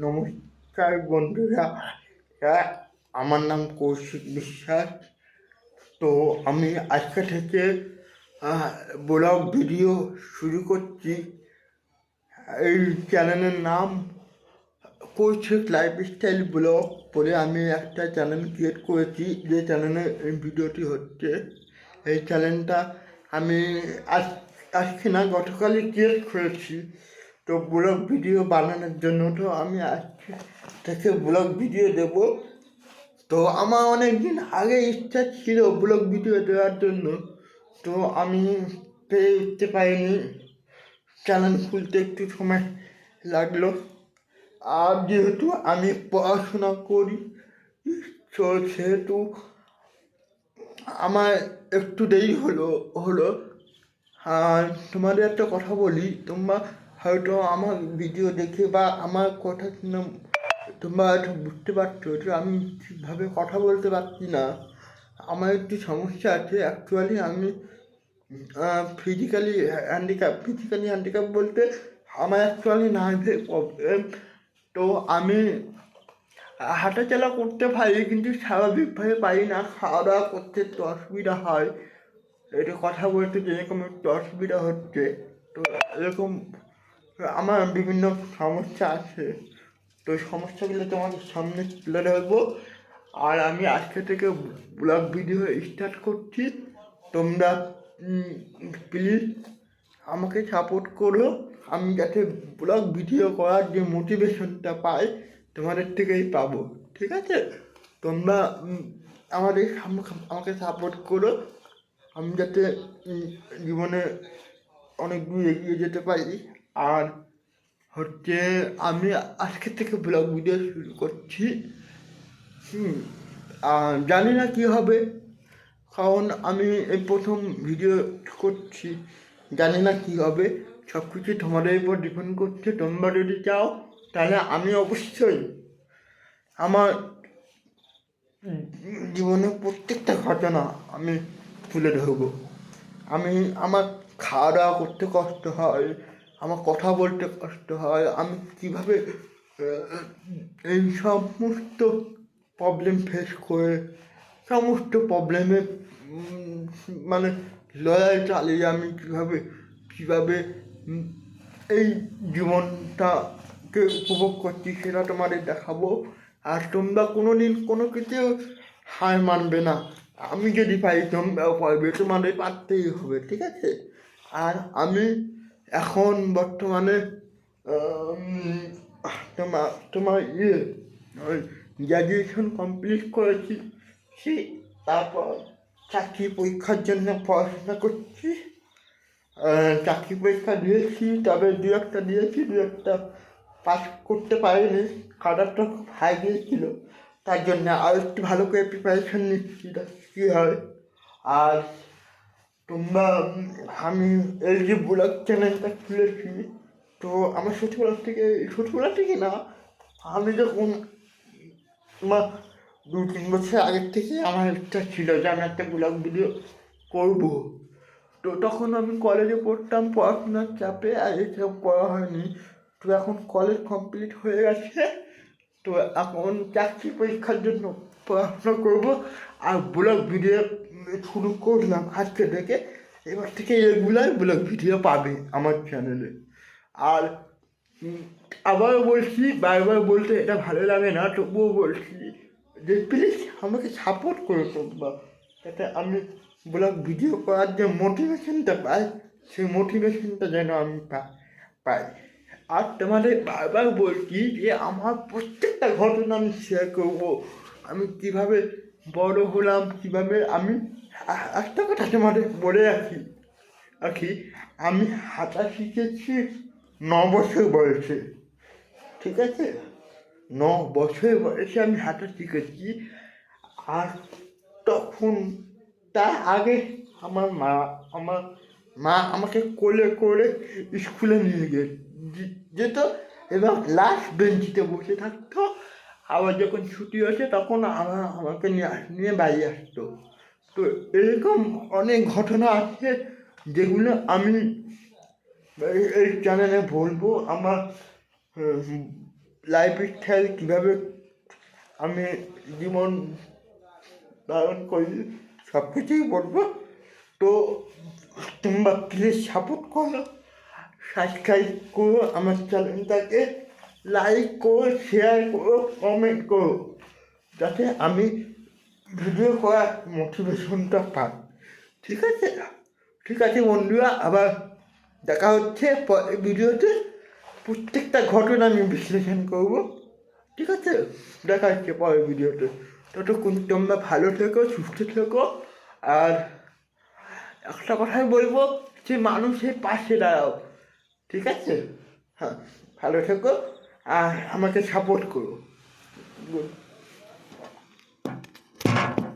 নমস্কার বন্ধুরা, আমার নাম কৌশিক বিশ্বাস। তো আমি আজকে থেকে ব্লগ ভিডিও শুরু করছি। এই চ্যানেলের নাম কৌশিক লাইফস্টাইল ব্লগ বলে আমি একটা চ্যানেল ক্রিয়েট করেছি। যে চ্যানেলে এই ভিডিওটি হচ্ছে, এই চ্যানেলটা আমি আজকে না গতকালই ক্রিয়েট করেছি। তো ব্লগ ভিডিও বানানোর জন্য তো আমি আজকে থেকে ব্লগ ভিডিও দেব। তো আমার অনেক দিন আগে ইচ্ছা ছিল ব্লগ ভিডিও দেওয়ার জন্য, তো আমি পেয়ে উঠতে পারিনি। চ্যানেল খুলতে একটু সময় লাগলো। আর যেহেতু আমি পড়াশোনা করি, তো সেহেতু আমার একটু দেরি হলো। আর তোমাদের একটা কথা বলি, তোমরা হয়তো আমার ভিডিও দেখে বা আমার কথা শুনে তোমরা হয়তো বুঝতে পারছো যে আমি ঠিকভাবে কথা বলতে পারছি না। আমার একটু সমস্যা আছে। অ্যাকচুয়ালি আমি ফিজিক্যালি হ্যান্ডিক্যাপ বলতে আমার অ্যাকচুয়ালি নার্ভের প্রবলেম। তো আমি হাঁটাচলা করতে পারি, কিন্তু স্বাভাবিকভাবে পারি না। খাওয়া দাওয়া করতে একটু অসুবিধা হয়, এটা কথা বলতে যেরকম একটু অসুবিধা হচ্ছে। তো এরকম আমার বিভিন্ন সমস্যা আছে। তো সমস্যাগুলো তোমাদের সামনে তুলে ধরবো। আর আমি আজকে থেকে ব্লগ ভিডিও স্টার্ট করছি। তোমরা প্লিজ আমাকে সাপোর্ট করো। আমি যাতে ব্লগ ভিডিও করার যে মোটিভেশনটা পাই, তোমাদের থেকেই পাবো। ঠিক আছে? তোমরা আমাকে সাপোর্ট করো। আমি যাতে জীবনে অনেক দূর এগিয়ে যেতে পারি। আর হচ্ছে, আমি আজকে থেকে ব্লগ ভিডিও শুরু করছি। জানি না কী হবে, কারণ আমি এই প্রথম ভিডিও করছি। জানি না কী হবে, সব কিছু তোমাদের উপর ডিপেন্ড করছে। তোমরা যদি চাও তাহলে আমি অবশ্যই আমার জীবনের প্রত্যেকটা ঘটনা আমি তুলে ধরবো। আমার খাওয়া দাওয়া করতে কষ্ট হয়, আমার কথা বলতে কষ্ট হয়, আমি কীভাবে এই সমস্ত প্রবলেম ফেস করে সমস্ত প্রবলেমে মানে লড়াই চালিয়ে আমি কীভাবে এই জীবনটাকে উপভোগ করছি সেটা তোমাদের দেখাবো। আর তোমরা কোনো দিন কোনো কিছু হার মানবে না। আমি যদি পাই তোমরাও পারবে, তোমাদের পারতেই হবে। ঠিক আছে? আর আমি এখন বর্তমানে তোমার ওই গ্র্যাজুয়েশন কমপ্লিট করেছি। তারপর চাকরি পরীক্ষার জন্য পড়াশোনা করছি। চাকরি পরীক্ষা দিয়েছি, তবে দু একটা পাস করতে পারিনি। কাটারটা খুব হাই গিয়েছিল, তার জন্য আর একটু ভালো করে প্রিপারেশন নিচ্ছি কী হয়। আর তোমরা আমি এই যে ব্লগ চ্যানেলটা খুলেছি, তো আমার ছোটোবেলা থেকে না, আমি যখন আমার 2-3 বছর আগের থেকে আমার ইচ্ছা ছিল যে আমি একটা ব্লগ ভিডিও করবো। তো তখন আমি কলেজে পড়তাম, পড়াশোনার চাপে আর এসব করা হয়নি। তো এখন কলেজ কমপ্লিট হয়ে গেছে, তো এখন চাকরি পরীক্ষার জন্য পড়াশোনা করবো। আর ব্লগ ভিডিও শুরু করলাম আজকে থেকে। এবার থেকে রেগুলার ব্লগ ভিডিও পাবে আমার চ্যানেলে। আর আবারও বলছি, বারবার বলতে এটা ভালো লাগে না, তবুও বলছি যে প্লিজ আমাকে সাপোর্ট করে তোমরা, যাতে আমি ব্লগ ভিডিও করার যে মোটিভেশনটা পাই, সেই মোটিভেশনটা যেন আমি পাই। আর তোমাদের বারবার বলছি যে আমার প্রত্যেকটা ঘটনা আমি শেয়ার করবো। আমি কীভাবে বড় হলাম, কীভাবে আমি একটা কথা তোমাদের বলে রাখি, আমি হাঁটা শিখেছি 9 বছর বয়সে। ঠিক আছে? 9 বছর বয়সে আমি হাঁটা শিখেছি। আর তখন তার আগে আমার মা আমাকে কোলে করে স্কুলে নিয়ে যেত এবং লাস্ট বেঞ্চিতে বসে থাকতো। আবার যখন ছুটি হচ্ছে তখন আমাকে নিয়ে বাড়ি আসতো। তো এরকম অনেক ঘটনা আছে যেগুলো আমি এই চ্যানেলে বলবো। আমার লাইফস্টাইল কীভাবে আমি জীবন ধারণ করি সব কিছুই বলবো। তো তোমরা প্লিজ সাপোর্ট করো, সাবস্ক্রাইব করো আমার চ্যানেলটাকে, লাইক করো, শেয়ার করো, কমেন্ট করো, যাতে আমি ভিডিও করার মোটিভেশনটা পাই। ঠিক আছে? ঠিক আছে বন্ধুরা, আবার দেখা হচ্ছে পরের ভিডিওতে। প্রত্যেকটা ঘটনা আমি বিশ্লেষণ করবো। ঠিক আছে? দেখা হচ্ছে পরের ভিডিওতে। ততক্ষণ তোমরা ভালো থেকো, সুস্থ থেকো। আর একটা কথাই বলবো যে মানুষের পাশে দাঁড়াও। ঠিক আছে? হ্যাঁ, ভালো থেকো আর আমাকে সাপোর্ট করো। গুড।